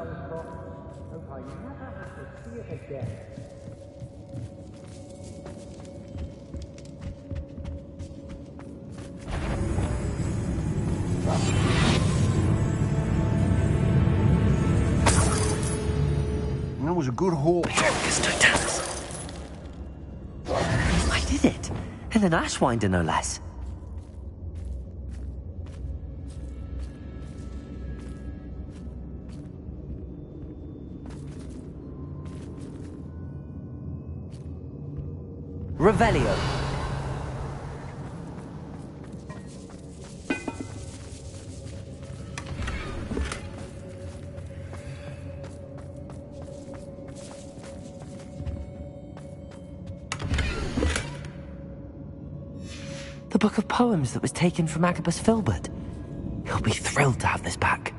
Hope I never have to see it again. That was a good haul. I did it! And an Ashwinder, no less. Revelio. The book of poems that was taken from Agabus Filbert. He'll be thrilled to have this back.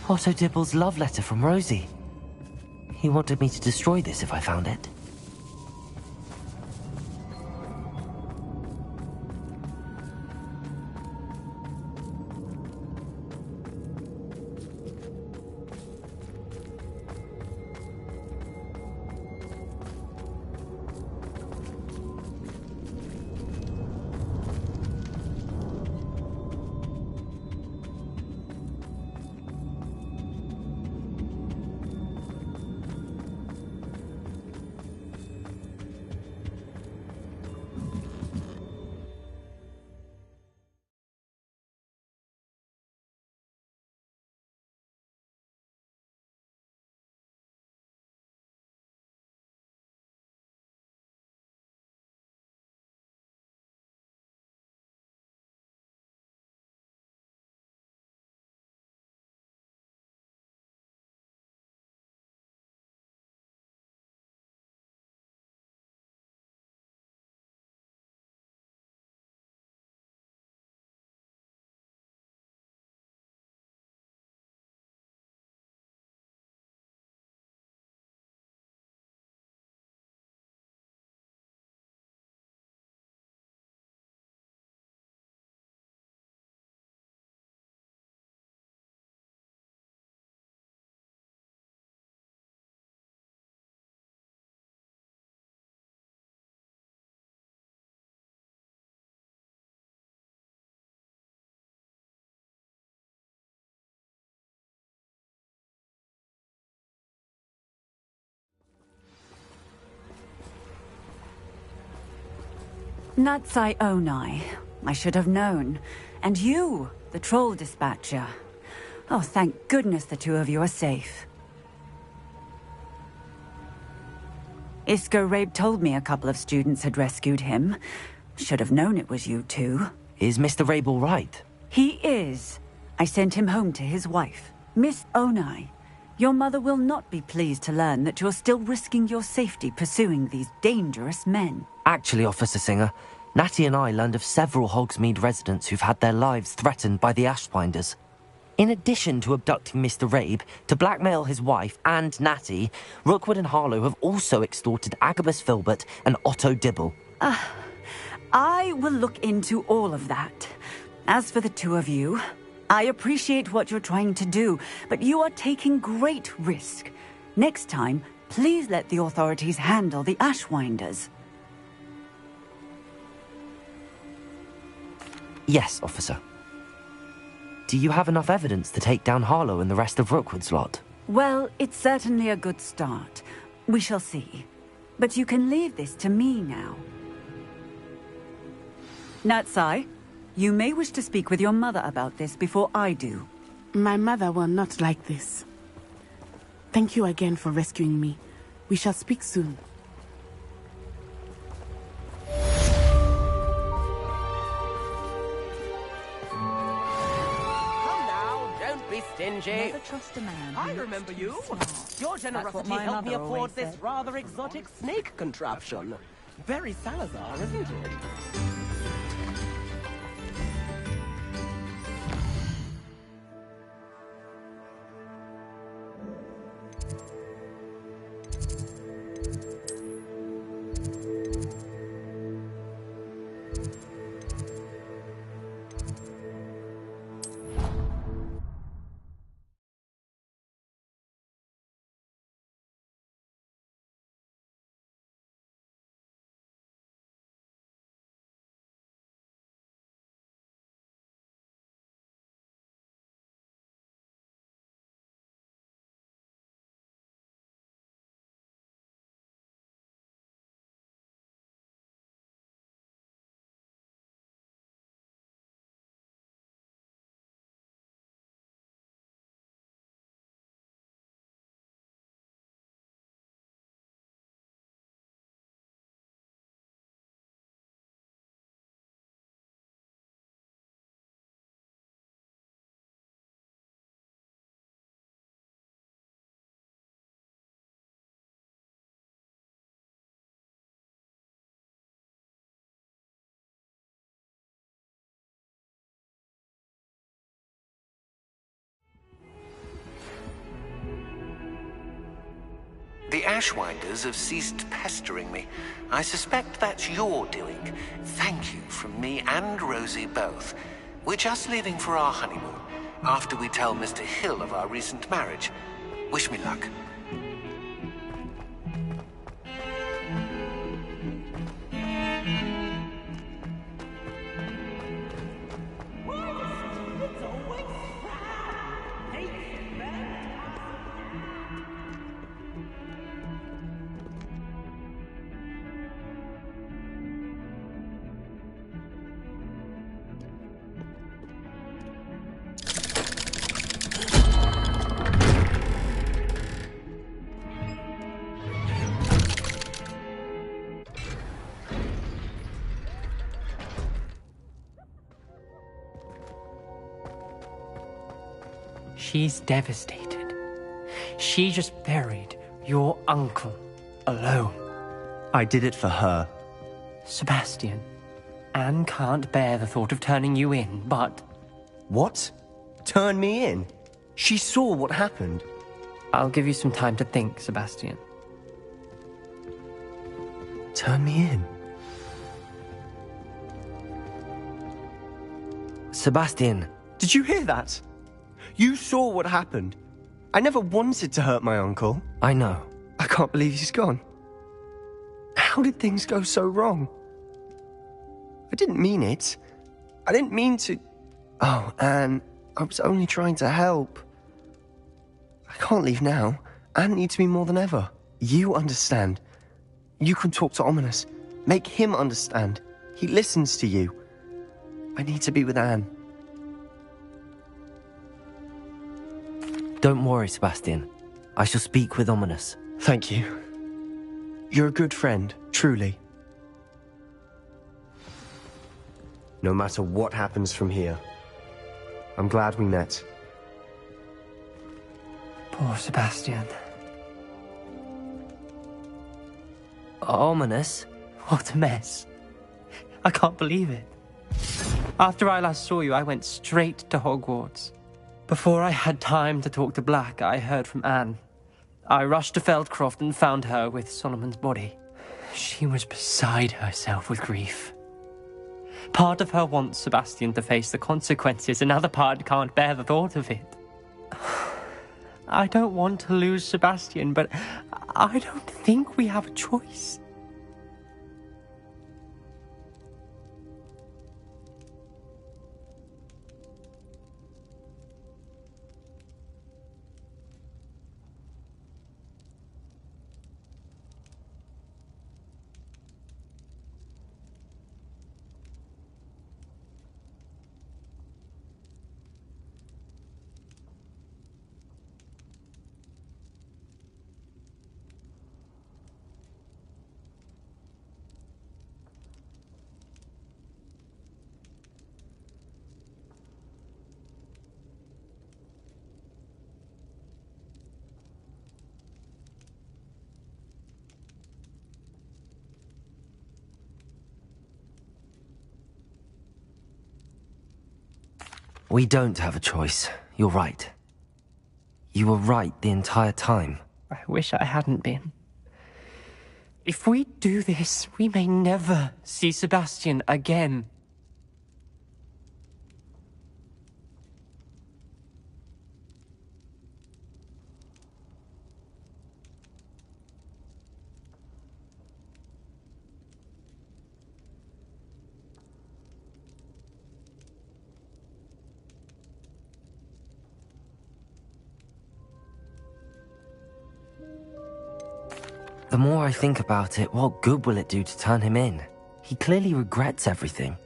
Otto Dibble's love letter from Rosie. He wanted me to destroy this if I found it. Natsai Onai. I should have known. And you, the troll dispatcher. Oh, thank goodness the two of you are safe. Isco Rabe told me a couple of students had rescued him. Should have known it was you two. Is Mr. Rabe all right? He is. I sent him home to his wife. Miss Onai, your mother will not be pleased to learn that you're still risking your safety pursuing these dangerous men. Actually, Officer Singer, Natty and I learned of several Hogsmeade residents who've had their lives threatened by the Ashwinders. In addition to abducting Mr. Rabe to blackmail his wife and Natty, Rookwood and Harlow have also extorted Agabus Filbert and Otto Dibble. I will look into all of that. As for the two of you, I appreciate what you're trying to do, but you are taking great risk. Next time, please let the authorities handle the Ashwinders. Yes, officer. Do you have enough evidence to take down Harlow and the rest of Rookwood's lot? Well, it's certainly a good start. We shall see. But you can leave this to me now. Natsai, you may wish to speak with your mother about this before I do. My mother will not like this. Thank you again for rescuing me. We shall speak soon. Stingy. Never trust a man. I remember you. Smart. Your generosity helped me afford this rather exotic snake contraption. Very Salazar, isn't it? Ashwinders have ceased pestering me. I suspect that's your doing. Thank you from me and Rosie both. We're just leaving for our honeymoon, after we tell Mr. Hill of our recent marriage. Wish me luck. She's devastated. She just buried your uncle alone. I did it for her. Sebastian, Anne can't bear the thought of turning you in, but... What? Turn me in? She saw what happened. I'll give you some time to think, Sebastian. Turn me in? Sebastian. Did you hear that? You saw what happened. I never wanted to hurt my uncle. I know. I can't believe he's gone. How did things go so wrong? I didn't mean it. I didn't mean to... Oh, Anne, I was only trying to help. I can't leave now. Anne needs me more than ever. You understand. You can talk to Ominous. Make him understand. He listens to you. I need to be with Anne. Don't worry, Sebastian. I shall speak with Ominous. Thank you. You're a good friend, truly. No matter what happens from here, I'm glad we met. Poor Sebastian. Ominous? What a mess. I can't believe it. After I last saw you, I went straight to Hogwarts. Before I had time to talk to Black, I heard from Anne. I rushed to Feldcroft and found her with Solomon's body. She was beside herself with grief. Part of her wants Sebastian to face the consequences, another part can't bear the thought of it. I don't want to lose Sebastian, but I don't think we have a choice. We don't have a choice. You're right. You were right the entire time. I wish I hadn't been. If we do this, we may never see Sebastian again. The more I think about it, what good will it do to turn him in? He clearly regrets everything.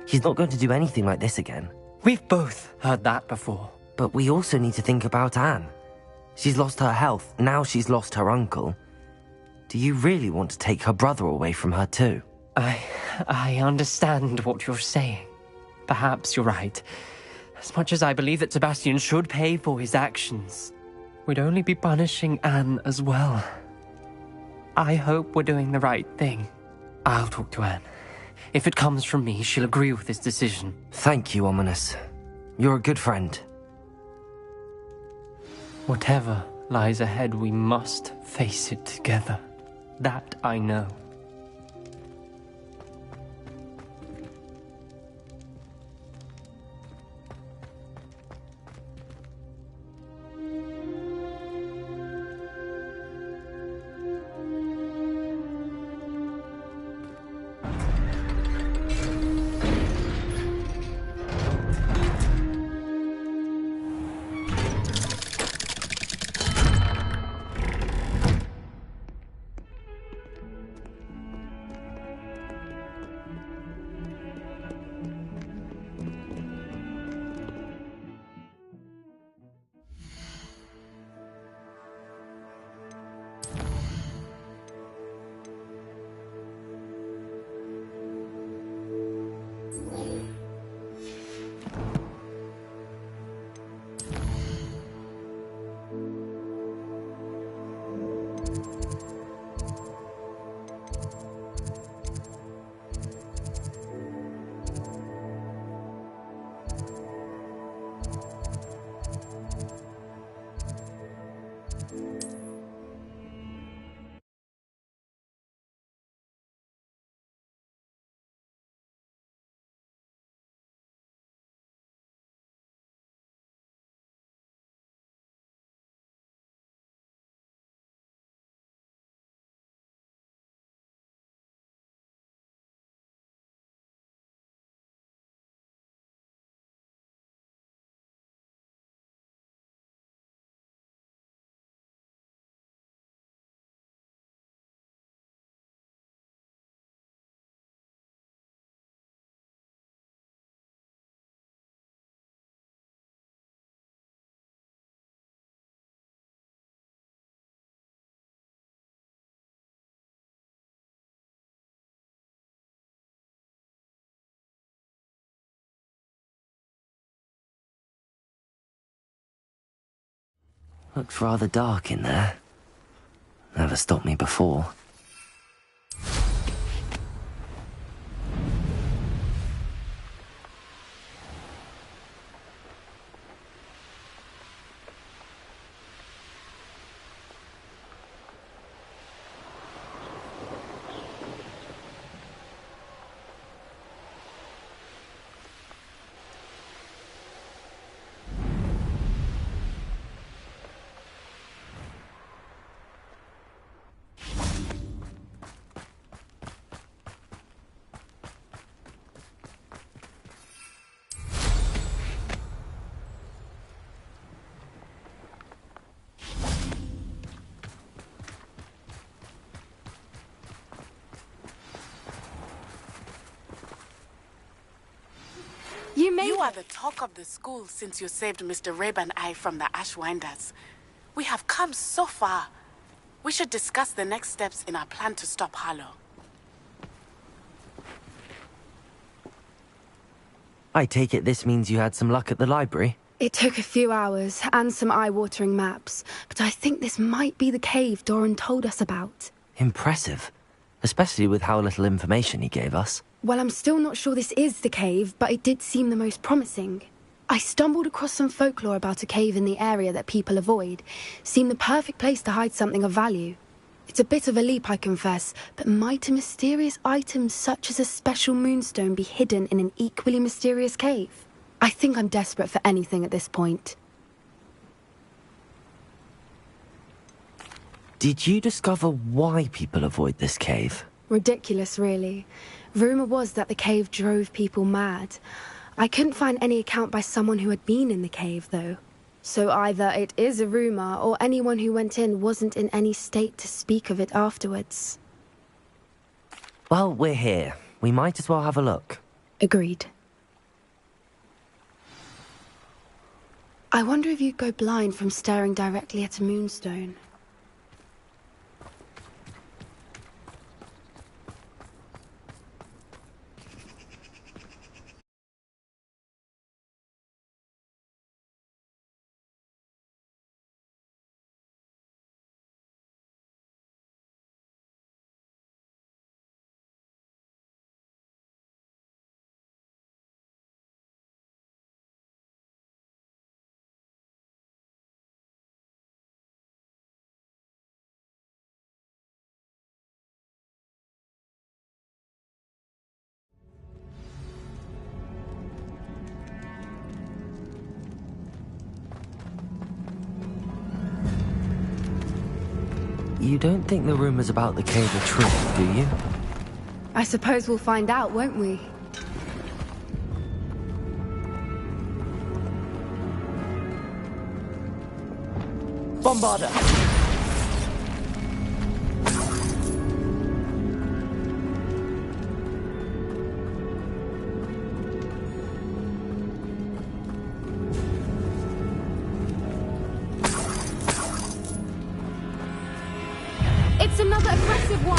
He's not going to do anything like this again. We've both heard that before. But we also need to think about Anne. She's lost her health, now she's lost her uncle. Do you really want to take her brother away from her too? I understand what you're saying. Perhaps you're right. As much as I believe that Sebastian should pay for his actions, we'd only be punishing Anne as well. I hope we're doing the right thing. I'll talk to Anne. If it comes from me, she'll agree with this decision. Thank you, Ominous. You're a good friend. Whatever lies ahead, we must face it together. That I know. Looks rather dark in there. Never stopped me before. You are the talk of the school since you saved Mr. Rabe and I from the Ashwinders. We have come so far. We should discuss the next steps in our plan to stop Harlow. I take it this means you had some luck at the library? It took a few hours and some eye-watering maps, but I think this might be the cave Doran told us about. Impressive. Especially with how little information he gave us. Well, I'm still not sure this is the cave, but it did seem the most promising. I stumbled across some folklore about a cave in the area that people avoid. Seemed the perfect place to hide something of value. It's a bit of a leap, I confess, but might a mysterious item such as a special moonstone be hidden in an equally mysterious cave? I think I'm desperate for anything at this point. Did you discover why people avoid this cave? Ridiculous, really. Rumour was that the cave drove people mad. I couldn't find any account by someone who had been in the cave, though. So either it is a rumour, or anyone who went in wasn't in any state to speak of it afterwards. Well, we're here. We might as well have a look. Agreed. I wonder if you'd go blind from staring directly at a moonstone. You don't think the rumors about the cave are true, do you? I suppose we'll find out, won't we? Bombarder! It's another aggressive one!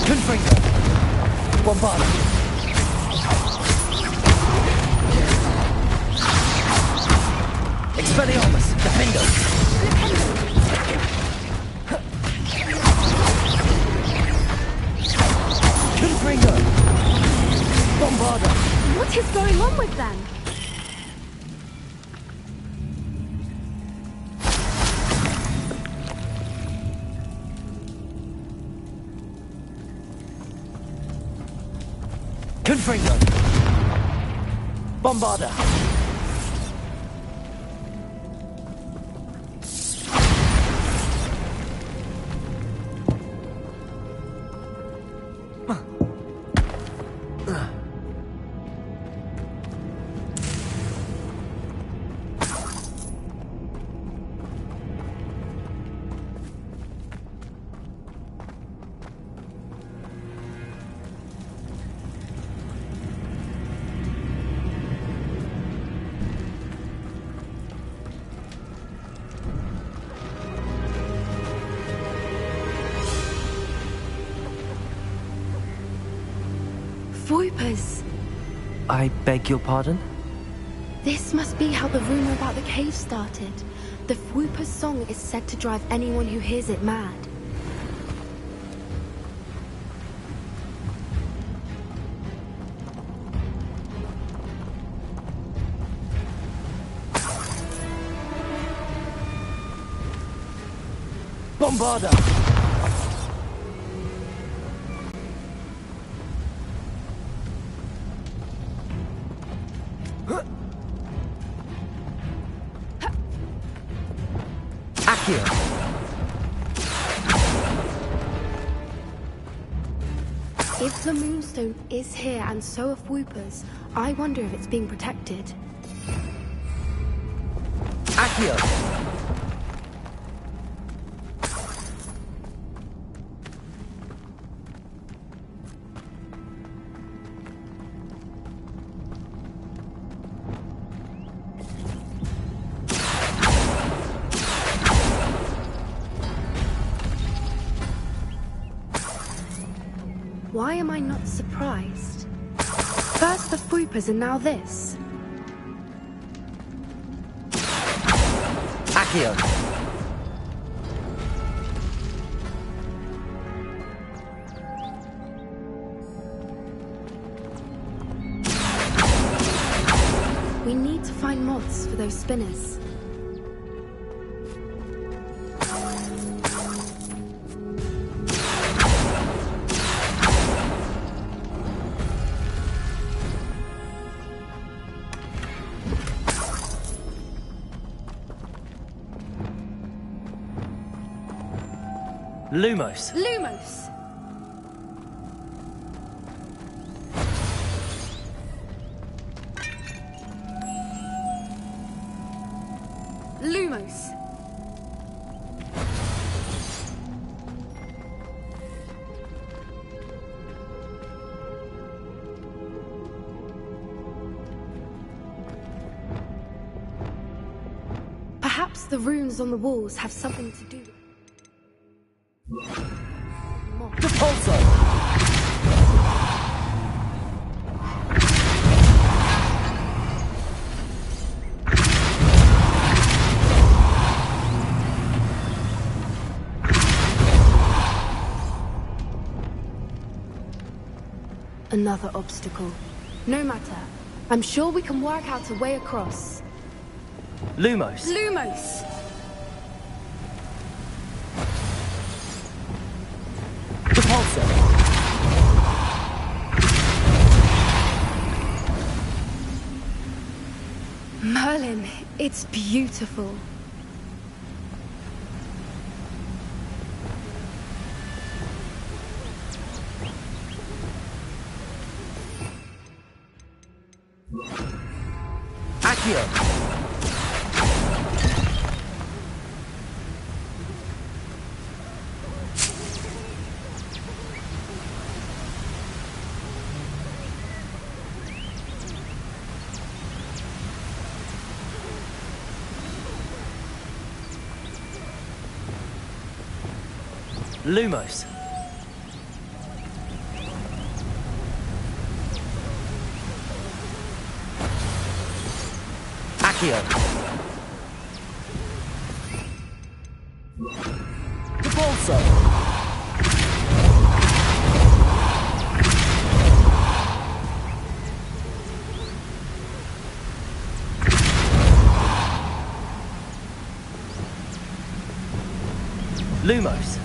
Confringo! Bombarder! Expelliarmus! Defendo! Confringo! Bombarder! What is going on with them? Confringo! Bombarder! Voipers! I beg your pardon? This must be how the rumor about the cave started. The Fwooper's song is said to drive anyone who hears it mad. Bombarder! Accio! If the Moonstone is here and so are Fwoopers, I wonder if it's being protected. Accio! Why am I not surprised? First the Fwoopers and now this. Accio! We need to find moths for those spinners. Lumos! Lumos! Lumos! Perhaps the runes on the walls have something to do with... Repulsor! Another obstacle. No matter. I'm sure we can work out a way across. Lumos! Lumos! Repulsor! Merlin, it's beautiful. Accio. Lumos. Accio. Repulso. Lumos.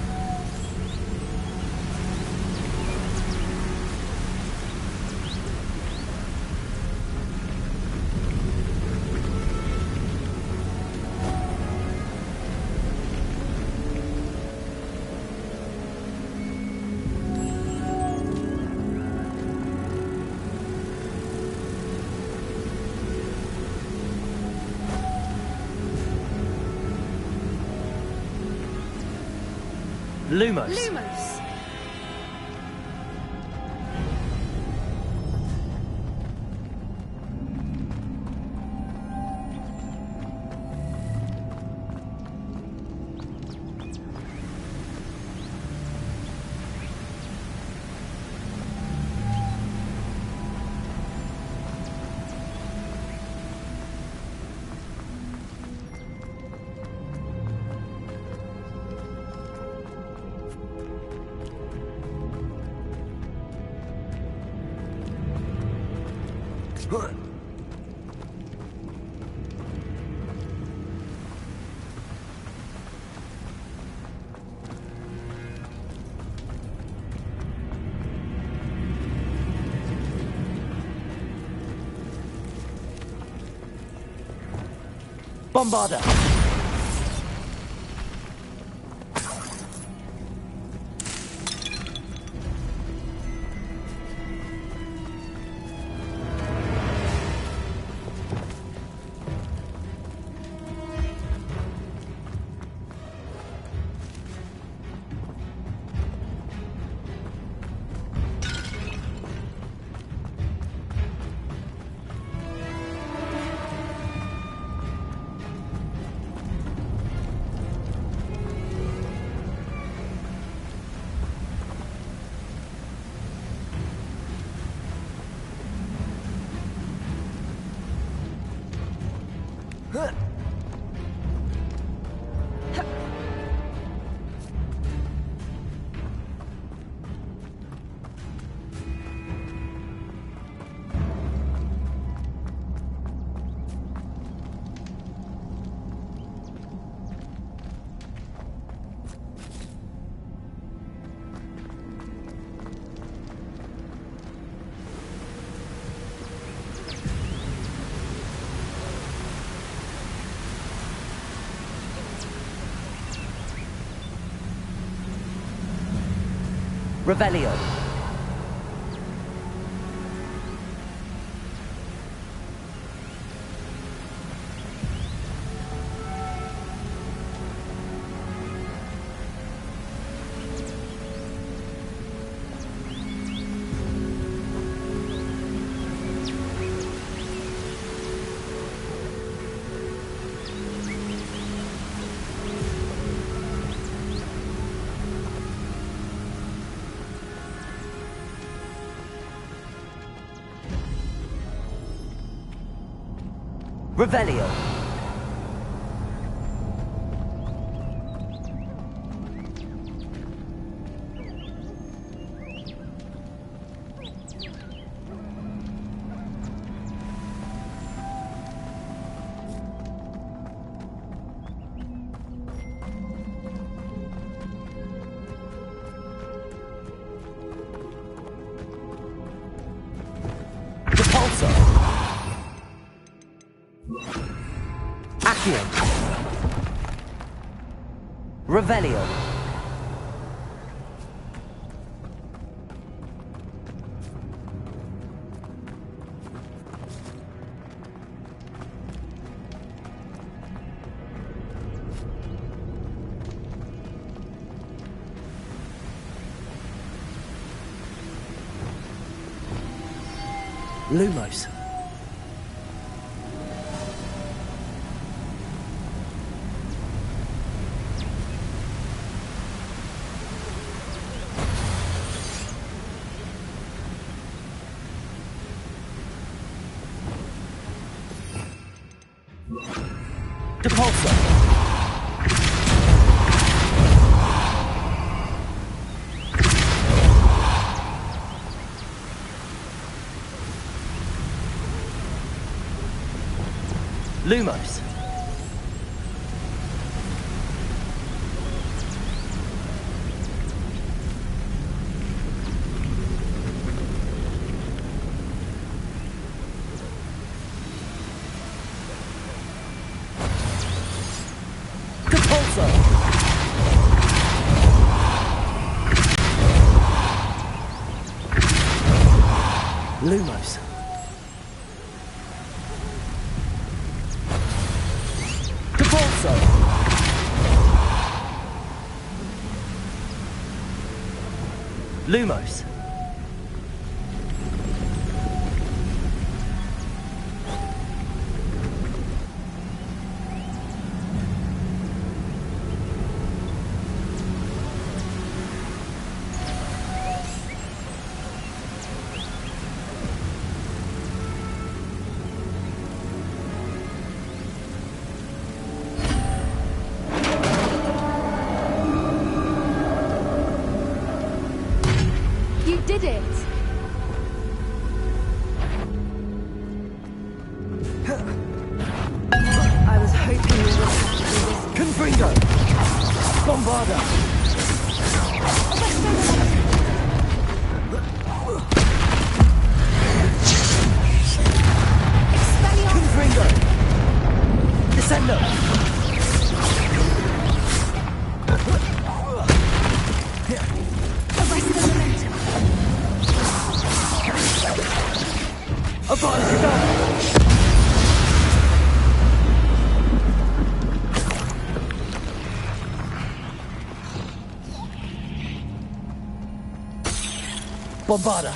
Lumos. Lumos. Bombarda. Revelio. Revelio. Repulso. Accio. Revelio. Lumos. Depulso. Lumos. Depulso. Lumos. Depulso. Lumos. You did it! I was hoping you would have to do this. Confringo. Bombarda. Confringo. Descendo. Bombarda.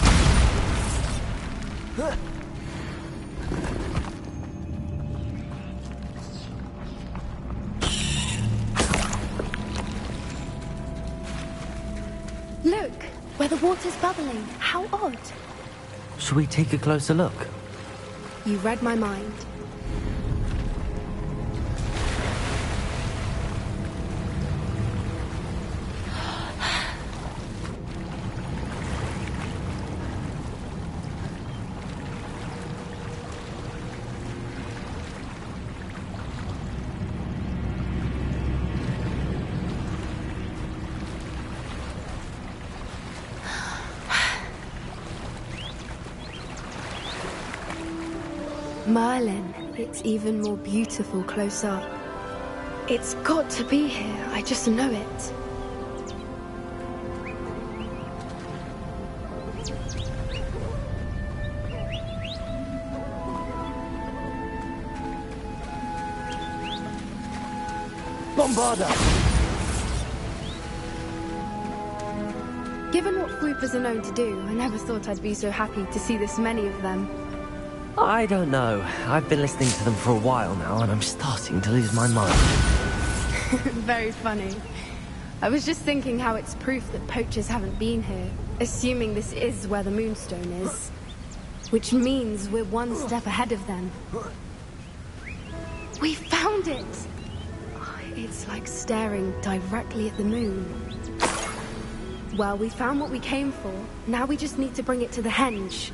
Look, where the water's bubbling. How odd. Shall we take a closer look? You read my mind. Merlin, it's even more beautiful close up. It's got to be here, I just know it. Bombarda. Given what swoopers are known to do, I never thought I'd be so happy to see this many of them. I don't know. I've been listening to them for a while now, and I'm starting to lose my mind. Very funny. I was just thinking how it's proof that poachers haven't been here, assuming this is where the Moonstone is. Which means we're one step ahead of them. We found it! Oh, it's like staring directly at the moon. Well, we found what we came for. Now we just need to bring it to the henge.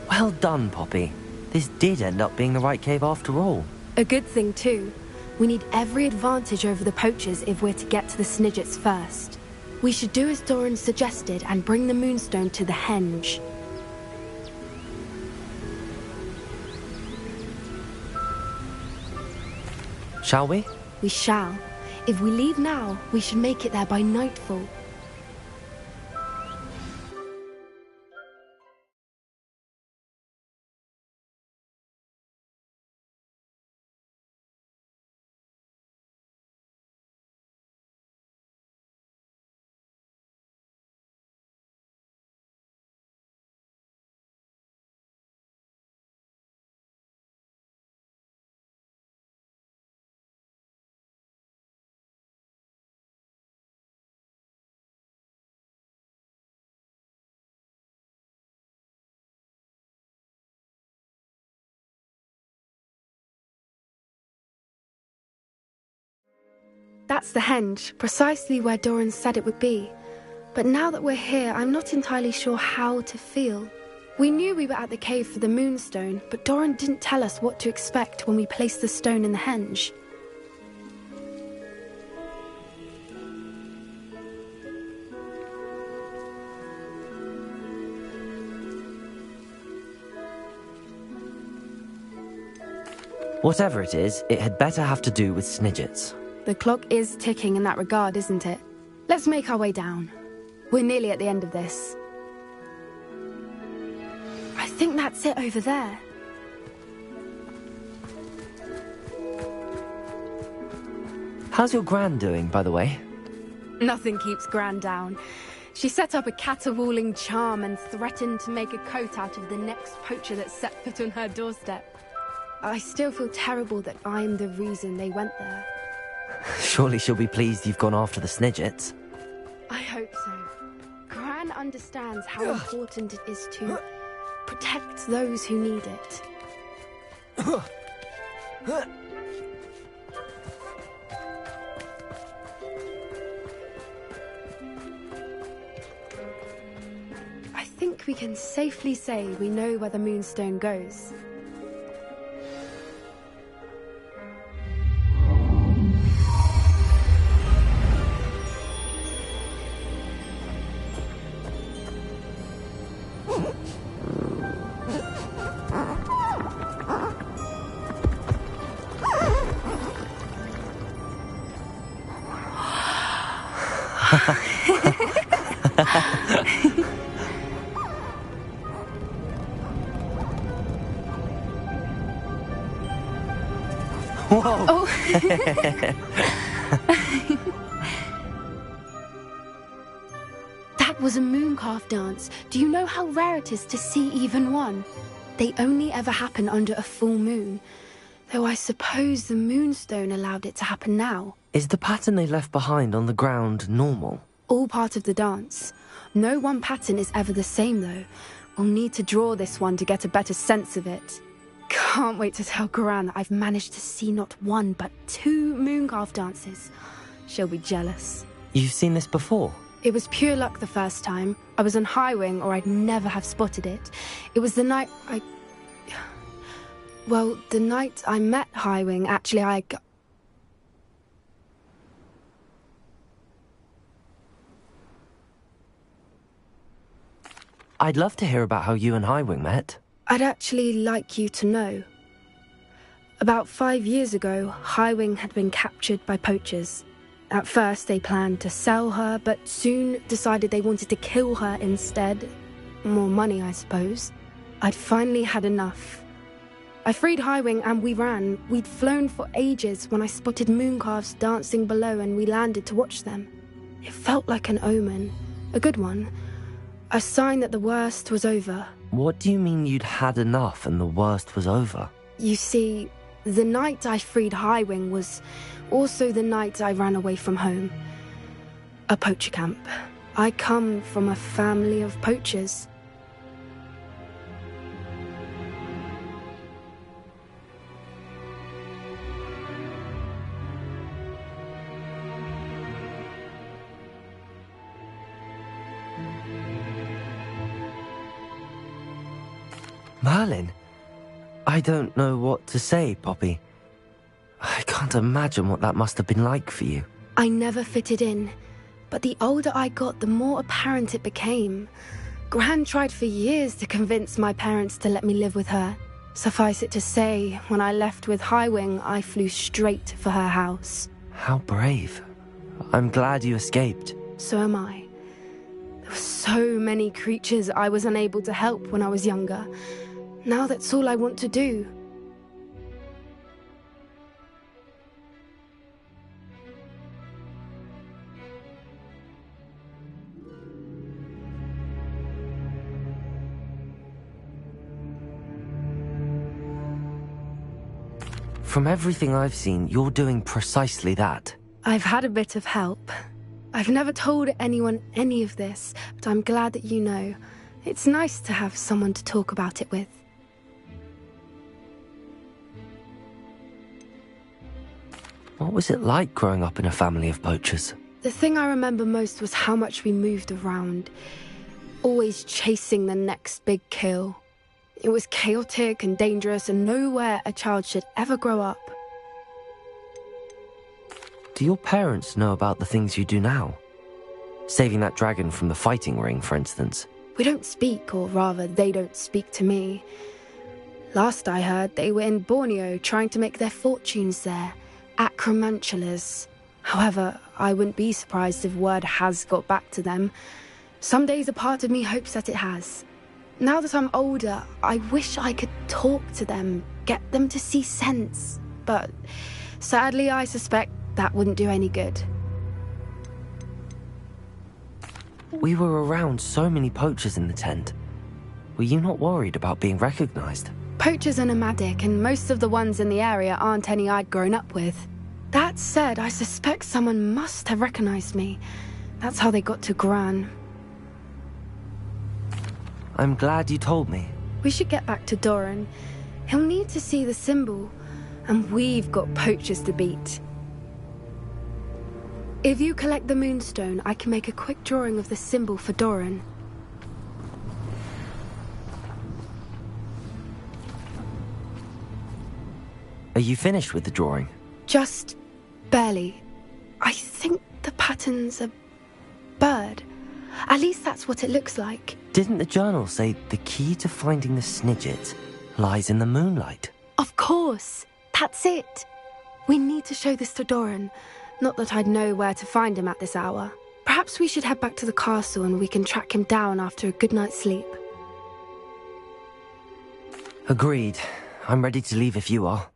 Well done, Poppy. This did end up being the right cave after all. A good thing, too. We need every advantage over the poachers if we're to get to the Snidgets first. We should do as Doran suggested and bring the Moonstone to the henge. Shall we? We shall. If we leave now, we should make it there by nightfall. That's the henge, precisely where Doran said it would be. But now that we're here, I'm not entirely sure how to feel. We knew we were at the cave for the moonstone, but Doran didn't tell us what to expect when we placed the stone in the henge. Whatever it is, it had better have to do with Snidgets. The clock is ticking in that regard, isn't it? Let's make our way down. We're nearly at the end of this. I think that's it over there. How's your gran doing, by the way? Nothing keeps Gran down. She set up a caterwauling charm and threatened to make a coat out of the next poacher that set foot on her doorstep. I still feel terrible that I'm the reason they went there. Surely she'll be pleased you've gone after the Snidgets. I hope so. Gran understands how important it is to protect those who need it. I think we can safely say we know where the moonstone goes. Whoa! Oh. That was a mooncalf dance. Do you know how rare it is to see even one? They only ever happen under a full moon. Though I suppose the moonstone allowed it to happen now. Is the pattern they left behind on the ground normal? All part of the dance. No one pattern is ever the same, though. We'll need to draw this one to get a better sense of it. Can't wait to tell Gran that I've managed to see not one, but 2 mooncalf dances. She'll be jealous. You've seen this before? It was pure luck the first time. I was on Highwing, or I'd never have spotted it. It was the night Well, the night I met Highwing, actually, I'd love to hear about how you and Highwing met. I'd actually like you to know. About 5 years ago, Highwing had been captured by poachers. At first, they planned to sell her, but soon decided they wanted to kill her instead. More money, I suppose. I'd finally had enough. I freed Highwing and we ran. We'd flown for ages when I spotted mooncalves dancing below and we landed to watch them. It felt like an omen. A good one. A sign that the worst was over. What do you mean you'd had enough and the worst was over? You see, the night I freed Highwing was also the night I ran away from home. A poacher camp. I come from a family of poachers. Merlin? I don't know what to say, Poppy. I can't imagine what that must have been like for you. I never fitted in, but the older I got, the more apparent it became. Gran tried for years to convince my parents to let me live with her. Suffice it to say, when I left with Highwing, I flew straight for her house. How brave. I'm glad you escaped. So am I. There were so many creatures I was unable to help when I was younger. Now that's all I want to do. From everything I've seen, you're doing precisely that. I've had a bit of help. I've never told anyone any of this, but I'm glad that you know. It's nice to have someone to talk about it with. What was it like growing up in a family of poachers? The thing I remember most was how much we moved around, always chasing the next big kill. It was chaotic and dangerous, and nowhere a child should ever grow up. Do your parents know about the things you do now? Saving that dragon from the fighting ring, for instance. We don't speak, or rather, they don't speak to me. Last I heard, they were in Borneo trying to make their fortunes there, acromantulas. However, I wouldn't be surprised if word has got back to them. Some days a part of me hopes that it has. Now that I'm older, I wish I could talk to them, get them to see sense. But sadly, I suspect that wouldn't do any good. We were around so many poachers in the tent. Were you not worried about being recognized? Poachers are nomadic, and most of the ones in the area aren't any I'd grown up with. That said, I suspect someone must have recognized me. That's how they got to Gran. I'm glad you told me. We should get back to Doran. He'll need to see the symbol, and we've got poachers to beat. If you collect the moonstone, I can make a quick drawing of the symbol for Doran. Are you finished with the drawing? Just barely. I think the pattern's a bird. At least that's what it looks like. Didn't the journal say the key to finding the Snidget lies in the moonlight? Of course. That's it. We need to show this to Doran. Not that I'd know where to find him at this hour. Perhaps we should head back to the castle and we can track him down after a good night's sleep. Agreed. I'm ready to leave if you are.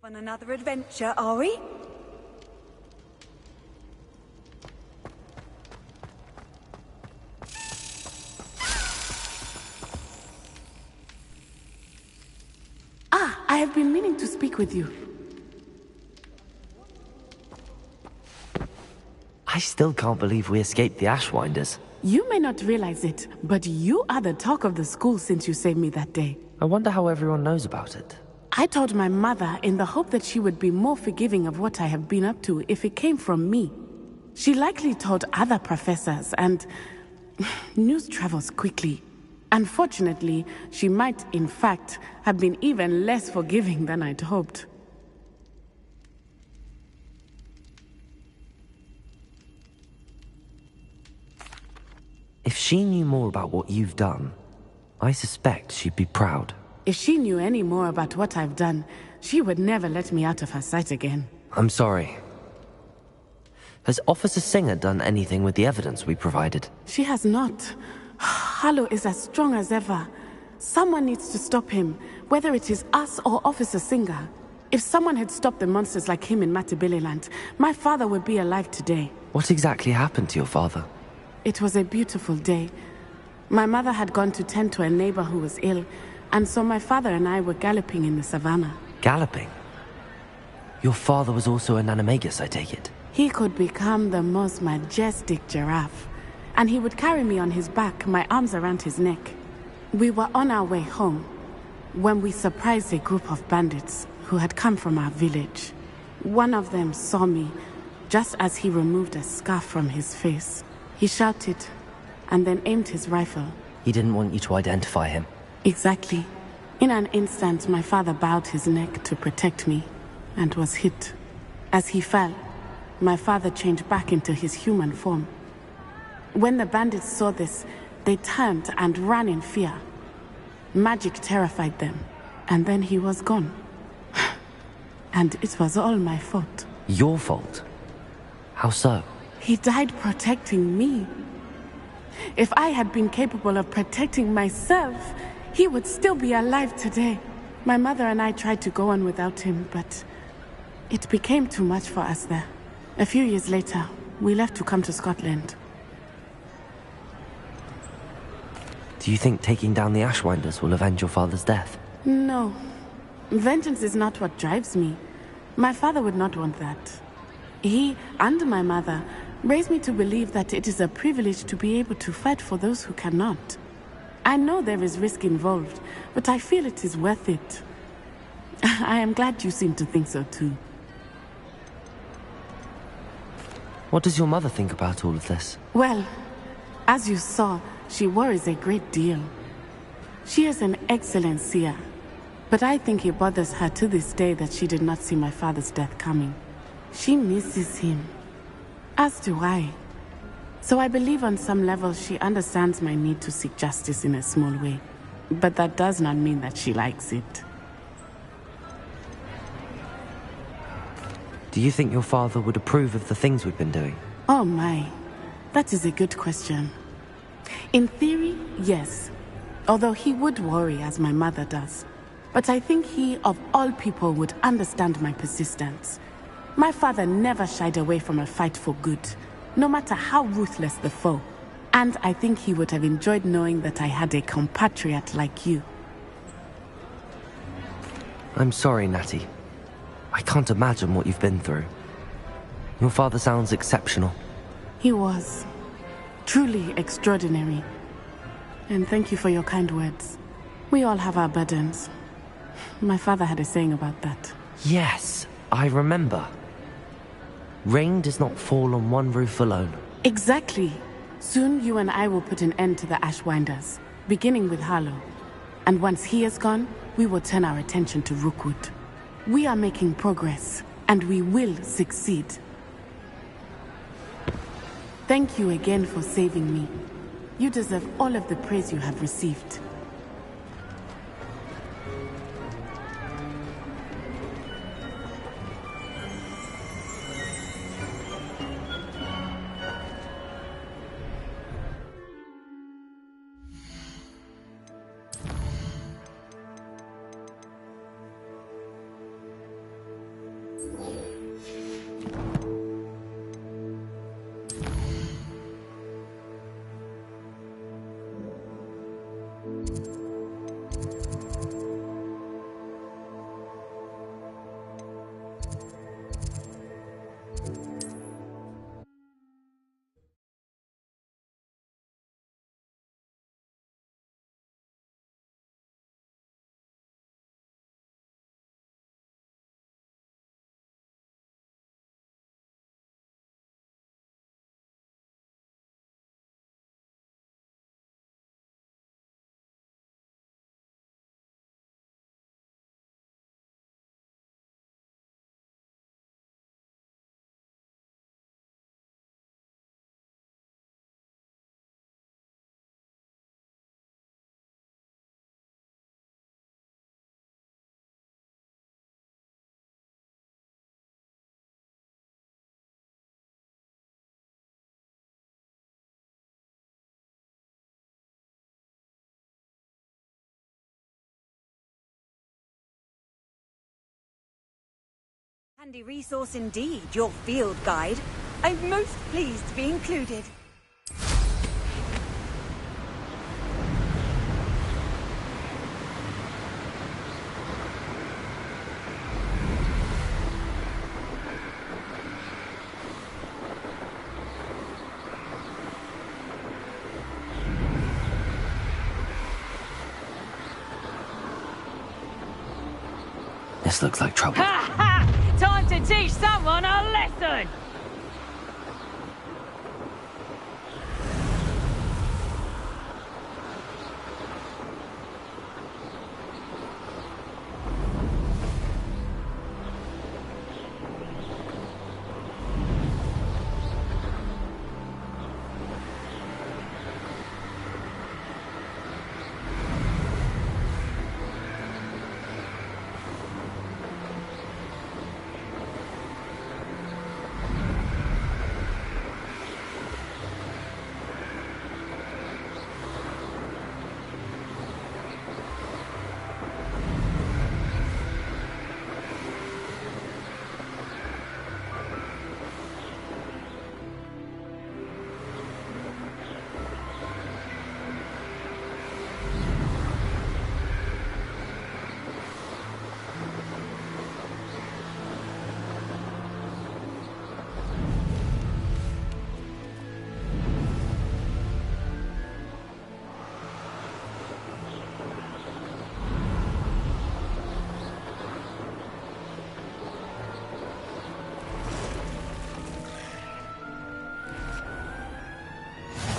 On another adventure, are we? I have been meaning to speak with you. I still can't believe we escaped the Ashwinders. You may not realize it, but you are the talk of the school since you saved me that day. I wonder how everyone knows about it. I told my mother in the hope that she would be more forgiving of what I have been up to if it came from me. She likely told other professors, and news travels quickly. Unfortunately, she might, in fact, have been even less forgiving than I'd hoped. If she knew more about what you've done, I suspect she'd be proud. If she knew any more about what I've done, she would never let me out of her sight again. I'm sorry. Has Officer Singer done anything with the evidence we provided? She has not. Harlow is as strong as ever. Someone needs to stop him, whether it is us or Officer Singer. If someone had stopped the monsters like him in Matabeleland, my father would be alive today. What exactly happened to your father? It was a beautiful day. My mother had gone to tend to a neighbor who was ill, and so my father and I were galloping in the savannah. Galloping? Your father was also an animagus, I take it? He could become the most majestic giraffe, and he would carry me on his back, my arms around his neck. We were on our way home when we surprised a group of bandits who had come from our village. One of them saw me just as he removed a scarf from his face. He shouted and then aimed his rifle. He didn't want you to identify him. Exactly. In an instant, my father bowed his neck to protect me and was hit. As he fell, my father changed back into his human form. When the bandits saw this, they turned and ran in fear. Magic terrified them, and then he was gone. And it was all my fault. Your fault? How so? He died protecting me. If I had been capable of protecting myself, he would still be alive today. My mother and I tried to go on without him, but it became too much for us there. A few years later, we left to come to Scotland. Do you think taking down the Ashwinders will avenge your father's death? No. Vengeance is not what drives me. My father would not want that. He and my mother raised me to believe that it is a privilege to be able to fight for those who cannot. I know there is risk involved, but I feel it is worth it. I am glad you seem to think so too. What does your mother think about all of this? Well, as you saw, she worries a great deal. She is an excellent seer, but I think it bothers her to this day that she did not see my father's death coming. She misses him, as do I. So I believe on some level she understands my need to seek justice in a small way. But that does not mean that she likes it. Do you think your father would approve of the things we've been doing? Oh my, that is a good question. In theory, yes. Although he would worry as my mother does. But I think he, of all people, would understand my persistence. My father never shied away from a fight for good, no matter how ruthless the foe. And I think he would have enjoyed knowing that I had a compatriot like you. I'm sorry, Natty. I can't imagine what you've been through. Your father sounds exceptional. He was. Truly extraordinary. And thank you for your kind words. We all have our burdens. My father had a saying about that. Yes, I remember. Rain does not fall on one roof alone. Exactly. Soon you and I will put an end to the Ashwinders, beginning with Harlow. And once he is gone, we will turn our attention to Rookwood. We are making progress, and we will succeed. Thank you again for saving me. You deserve all of the praise you have received. Handy resource indeed, your field guide. I'm most pleased to be included. This looks like trouble. Ha ha! Time to teach someone a lesson!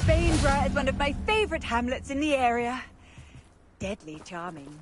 Bainborough is one of my favorite hamlets in the area. Deadly charming.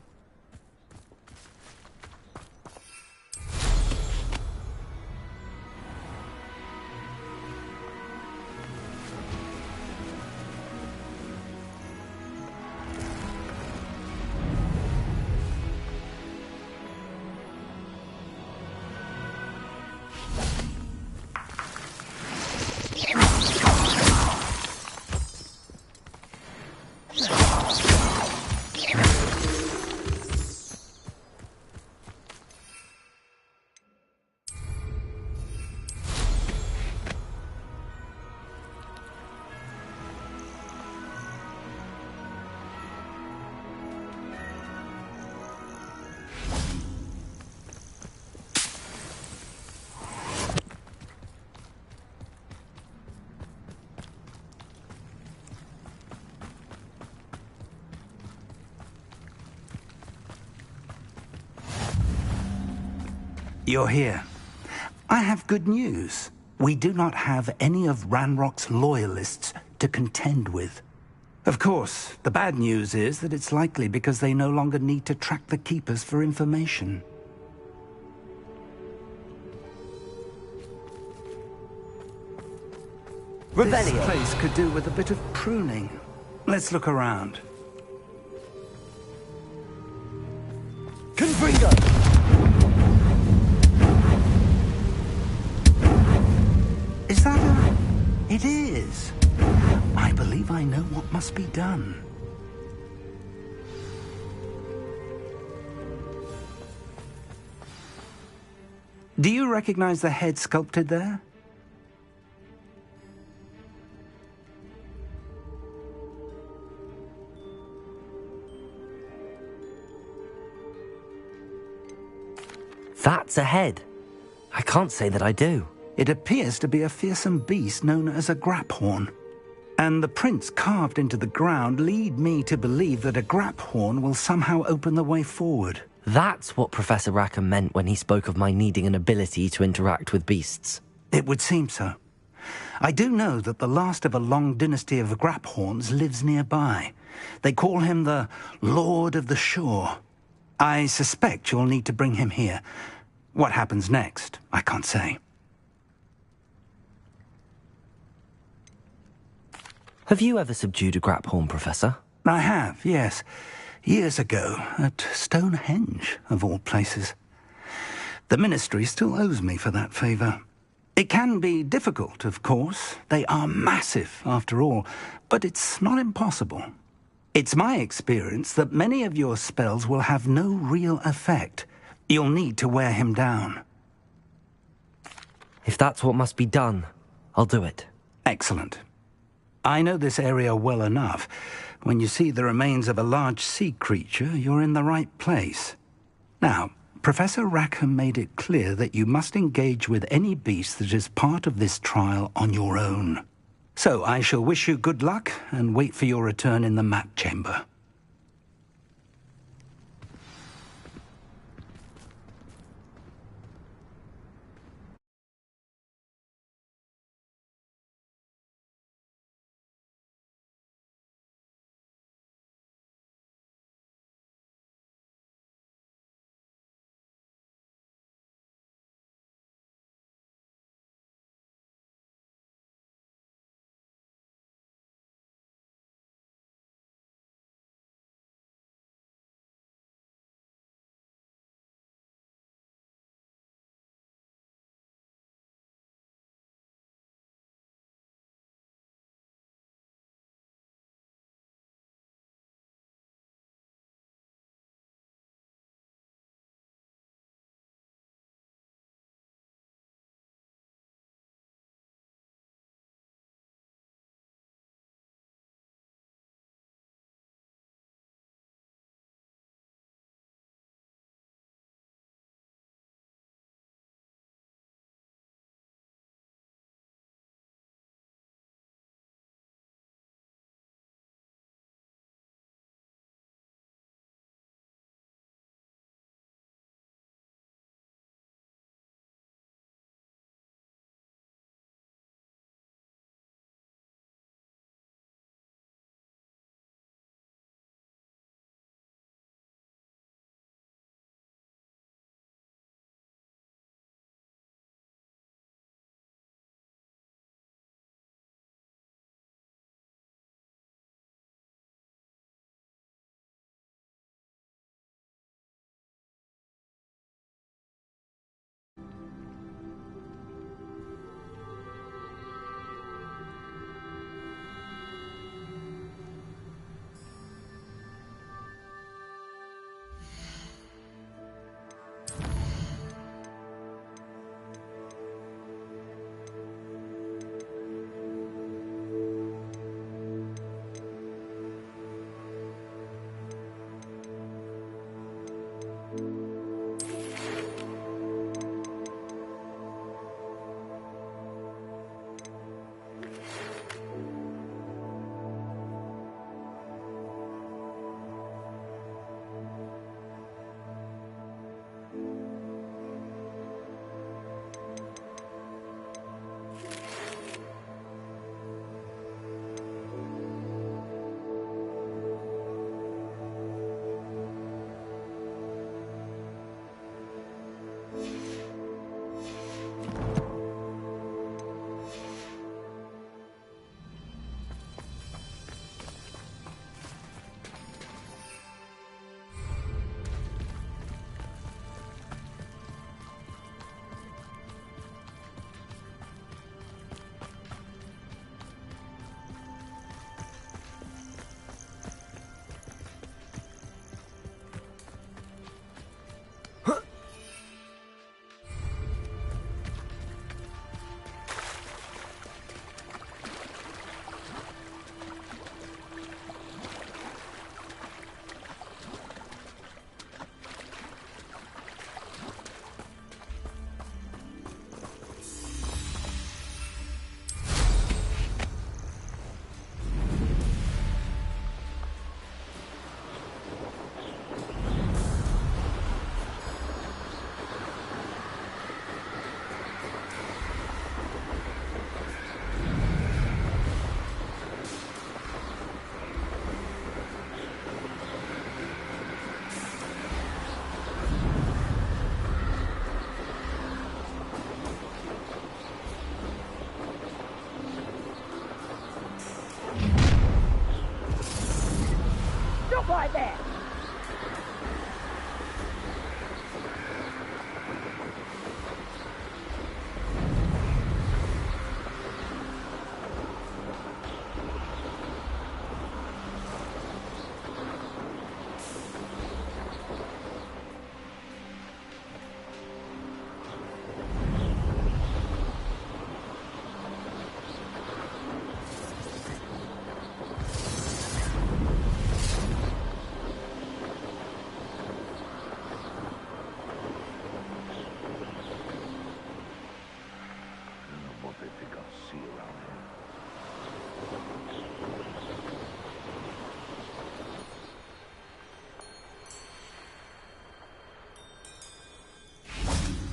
You're here. I have good news. We do not have any of Ranrock's loyalists to contend with. Of course, the bad news is that it's likely because they no longer need to track the Keepers for information. This place could do with a bit of pruning. Let's look around. Confringo! Is that a... It is. I believe I know what must be done. Do you recognize the head sculpted there? That's a head. I can't say that I do. It appears to be a fearsome beast known as a graphorn. And the prints carved into the ground lead me to believe that a graphorn will somehow open the way forward. That's what Professor Rackham meant when he spoke of my needing an ability to interact with beasts. It would seem so. I do know that the last of a long dynasty of graphorns lives nearby. They call him the Lord of the Shore. I suspect you'll need to bring him here. What happens next, I can't say. Have you ever subdued a graphorn, Professor? I have, yes. Years ago, at Stonehenge, of all places. The Ministry still owes me for that favour. It can be difficult, of course. They are massive, after all, but it's not impossible. It's my experience that many of your spells will have no real effect. You'll need to wear him down. If that's what must be done, I'll do it. Excellent. I know this area well enough. When you see the remains of a large sea creature, you're in the right place. Now, Professor Rackham made it clear that you must engage with any beast that is part of this trial on your own. So I shall wish you good luck and wait for your return in the map chamber.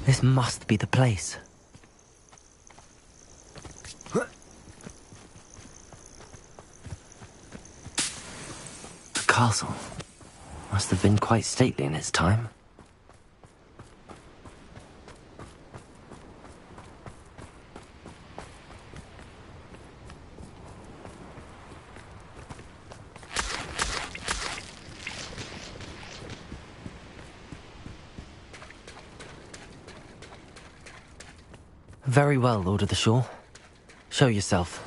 This must be the place. The castle must have been quite stately in its time. Very well, Lord of the Shore. Show yourself.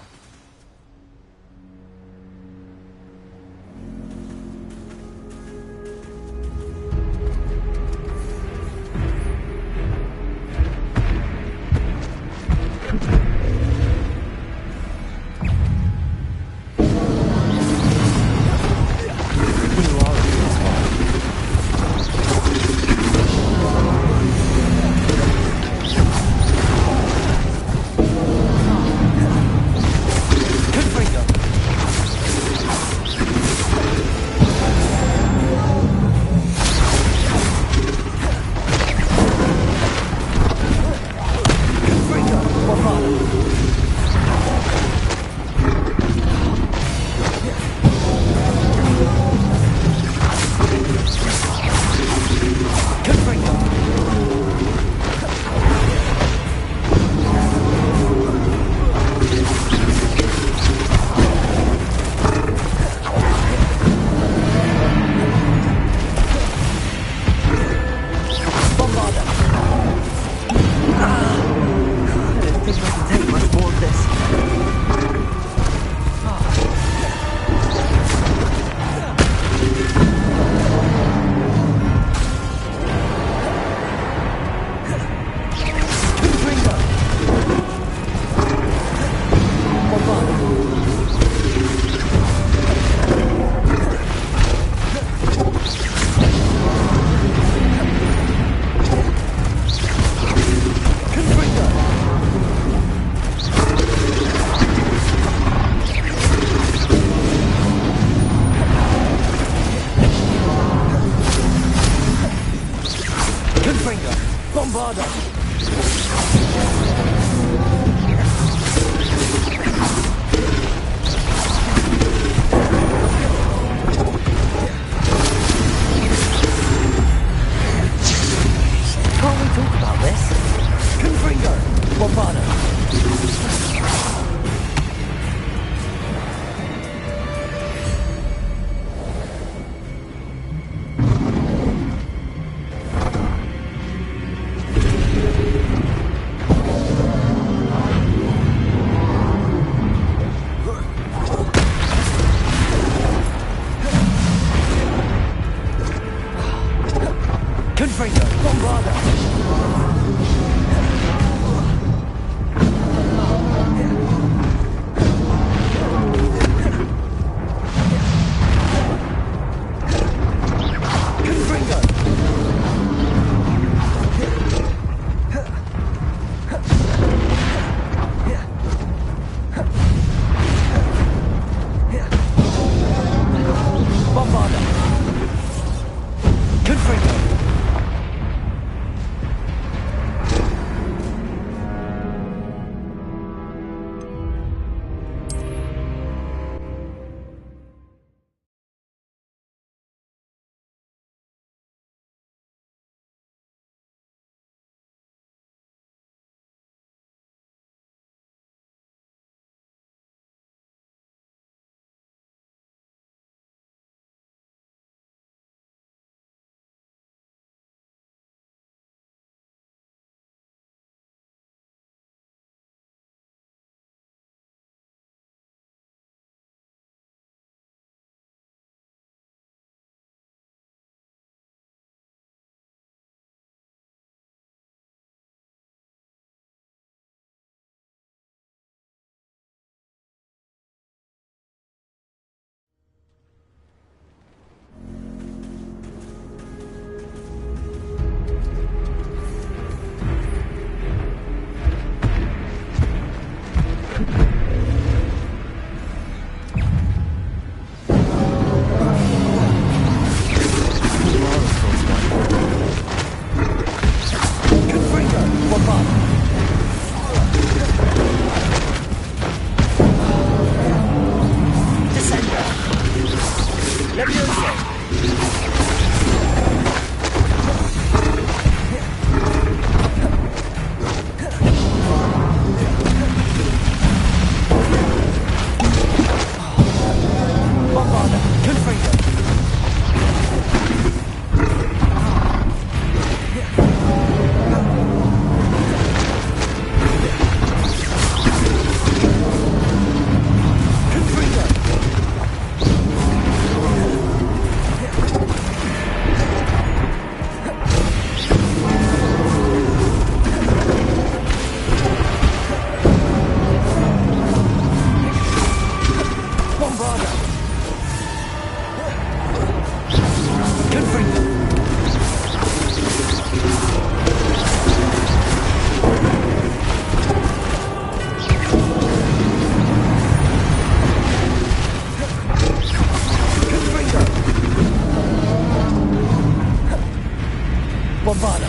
Bombarda.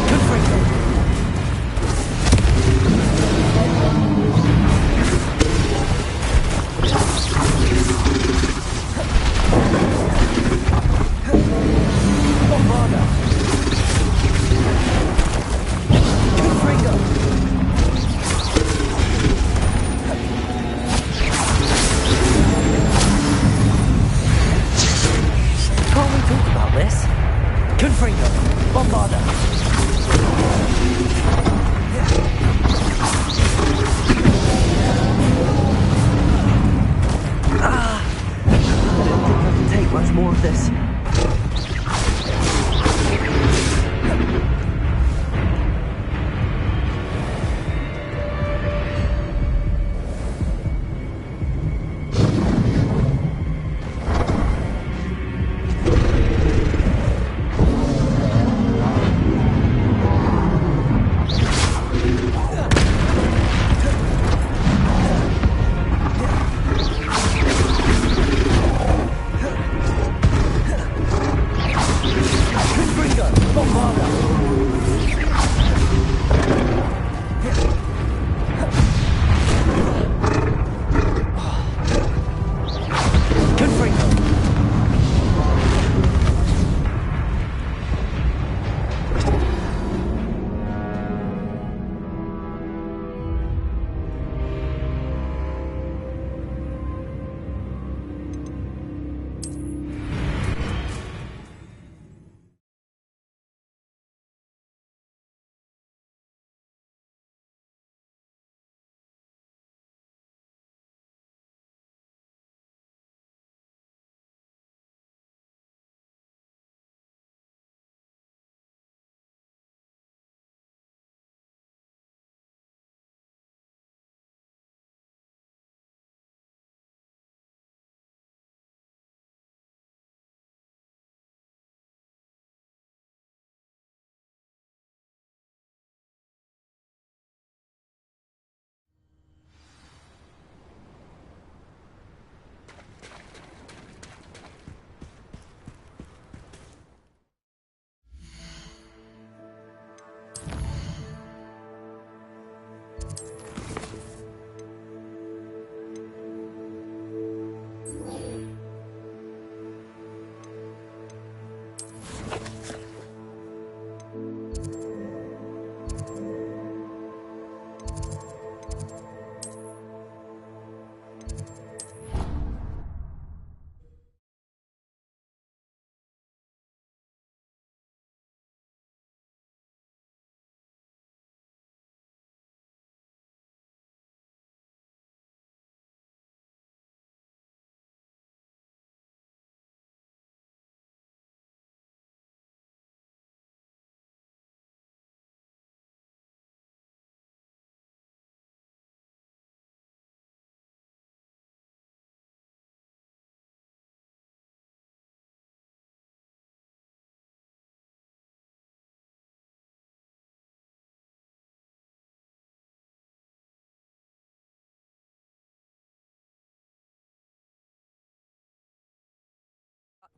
Confringo. Bombarda. Confringo. Can't we talk about this? Confringo. Bombarda. I don't think I can take much more of this. Confringo. Bombarda. Confringo.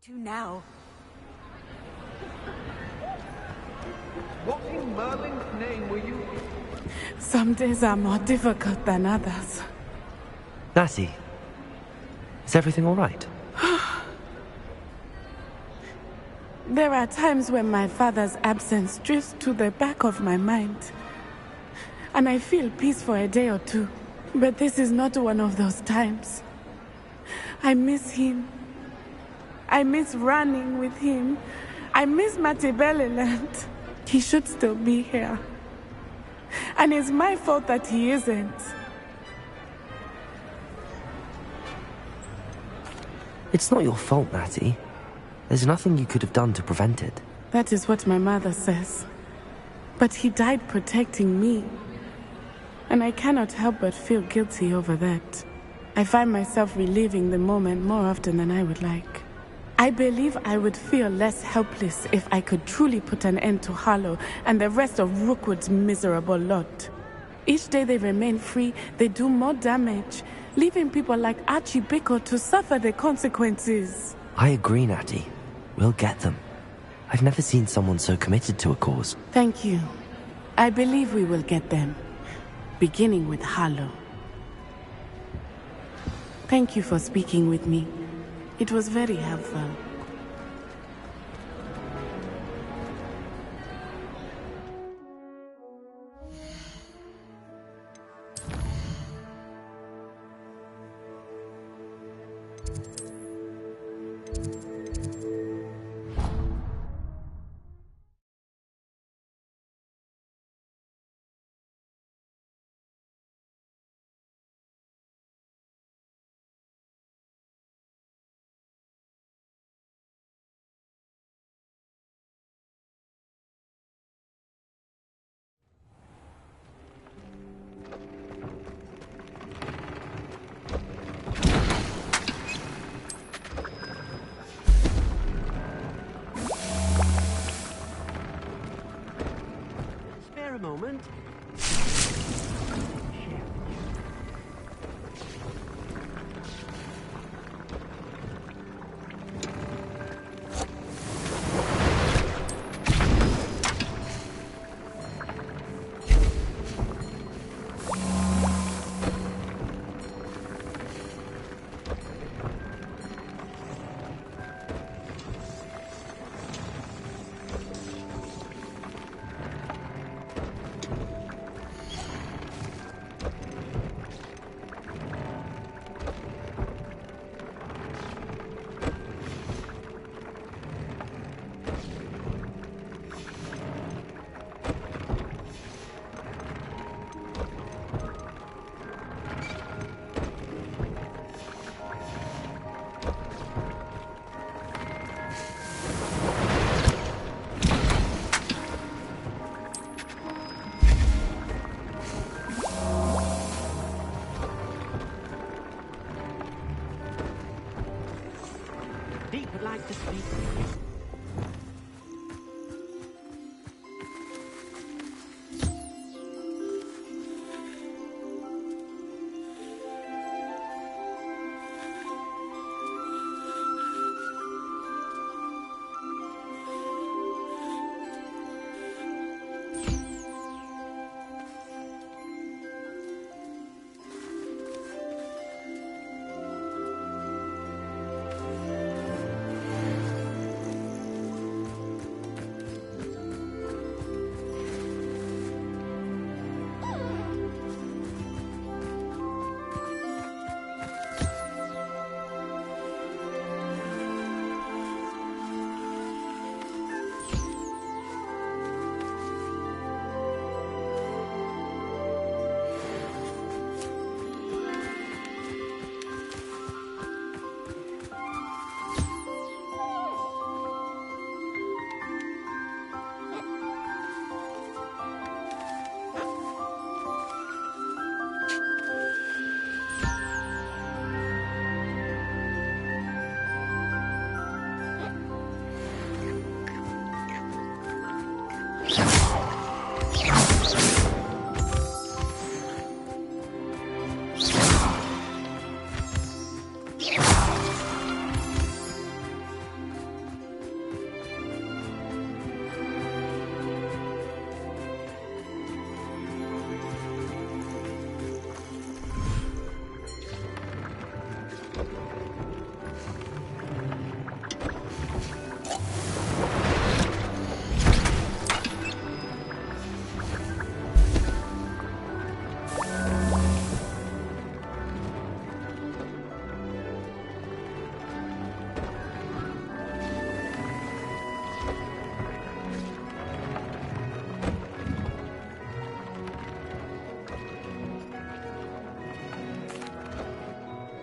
To now. What in Merlin's name were you? Some days are more difficult than others. Natty, is everything all right? There are times when my father's absence drifts to the back of my mind. And I feel peace for a day or two. But this is not one of those times. I miss him. I miss running with him. I miss Matibeleland. He should still be here. And it's my fault that he isn't. It's not your fault, Natty. There's nothing you could have done to prevent it. That is what my mother says. But he died protecting me. And I cannot help but feel guilty over that. I find myself reliving the moment more often than I would like. I believe I would feel less helpless if I could truly put an end to Harlow and the rest of Rookwood's miserable lot. Each day they remain free, they do more damage, leaving people like Archibiko to suffer the consequences. I agree, Natty. We'll get them. I've never seen someone so committed to a cause. Thank you. I believe we will get them, beginning with Harlow. Thank you for speaking with me. It was very helpful. A moment. Deep would like to speak.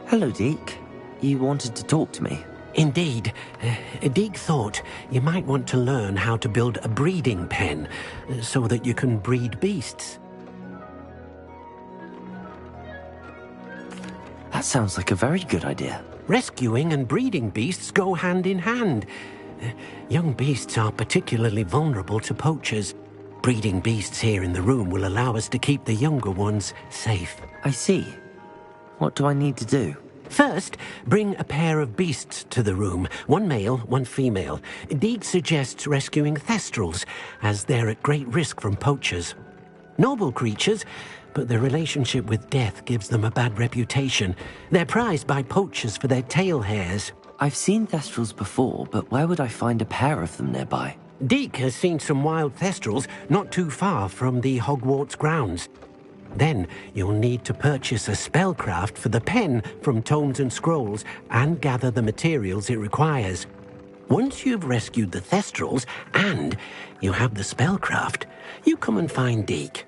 Hello, Deke. You wanted to talk to me? Indeed. Deke thought you might want to learn how to build a breeding pen so that you can breed beasts. That sounds like a very good idea. Rescuing and breeding beasts go hand in hand. Young beasts are particularly vulnerable to poachers. Breeding beasts here in the room will allow us to keep the younger ones safe. I see. What do I need to do? First, bring a pair of beasts to the room. One male, one female. Deek suggests rescuing thestrals, as they're at great risk from poachers. Noble creatures, but their relationship with death gives them a bad reputation. They're prized by poachers for their tail hairs. I've seen thestrals before, but where would I find a pair of them nearby? Deek has seen some wild thestrals not too far from the Hogwarts grounds. Then you'll need to purchase a spellcraft for the pen from Tomes and Scrolls and gather the materials it requires. Once you've rescued the thestrals and you have the spellcraft, you come and find Deek.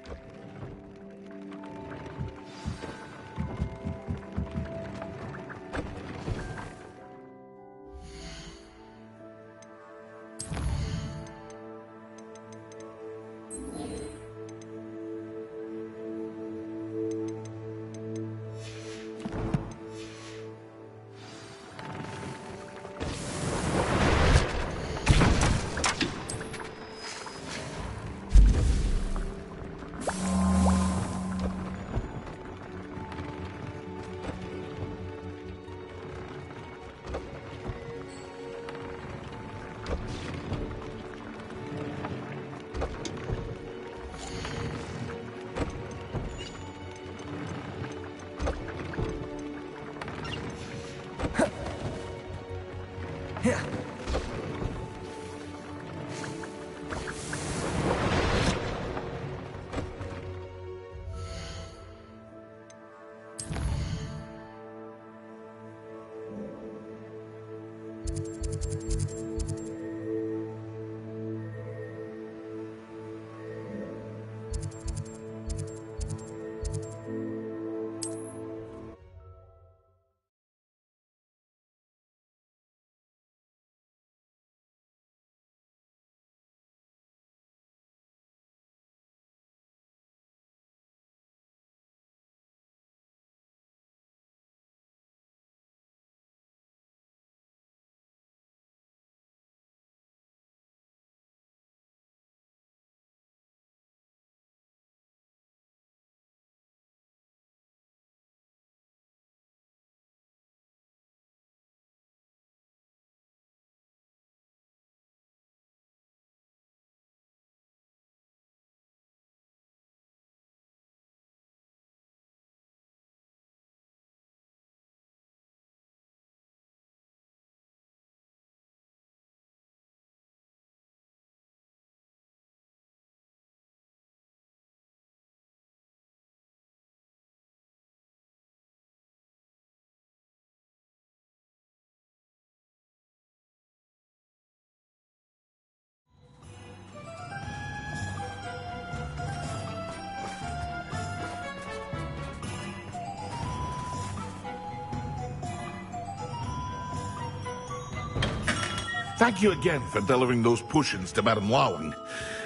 Thank you again for delivering those potions to Madame Lawing.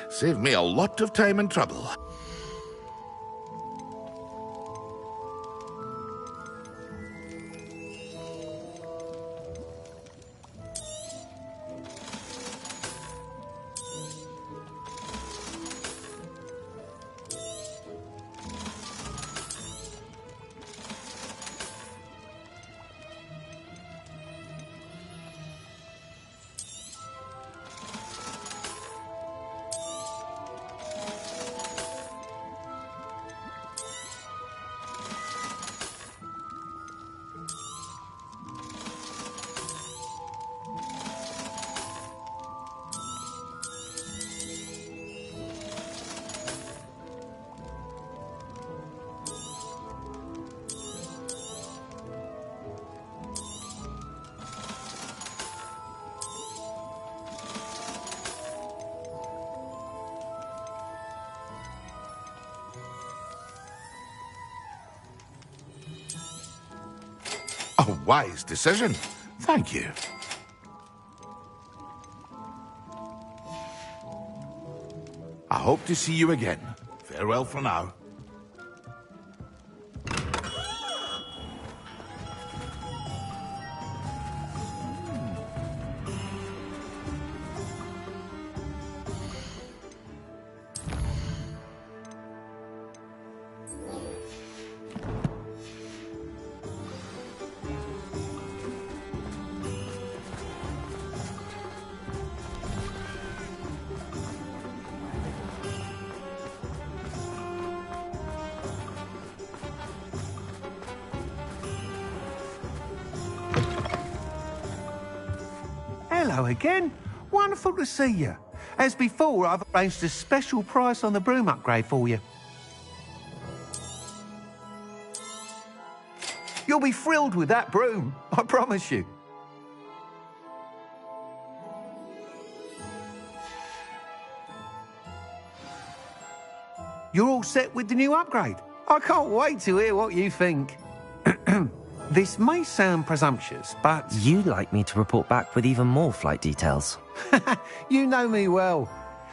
Saved me a lot of time and trouble. A wise decision. Thank you. I hope to see you again. Farewell for now. Hello again. Wonderful to see you. As before, I've arranged a special price on the broom upgrade for you. You'll be thrilled with that broom, I promise you. You're all set with the new upgrade. I can't wait to hear what you think. This may sound presumptuous, but... You'd like me to report back with even more flight details. You know me well.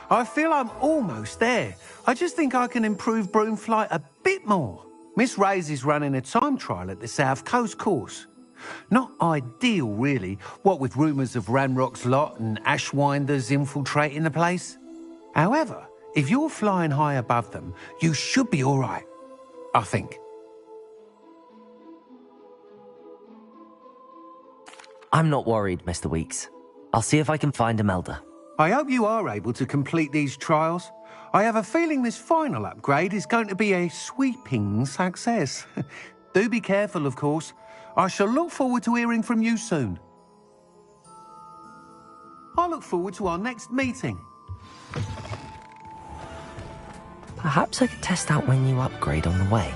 I feel I'm almost there. I just think I can improve broom flight a bit more. Miss Ray's is running a time trial at the South Coast course. Not ideal, really, what with rumours of Ranrock's lot and Ashwinders infiltrating the place. However, if you're flying high above them, you should be all right, I think. I'm not worried, Mr. Weeks. I'll see if I can find Imelda. I hope you are able to complete these trials. I have a feeling this final upgrade is going to be a sweeping success. Do be careful, of course. I shall look forward to hearing from you soon. I look forward to our next meeting. Perhaps I could test out my new upgrade on the way.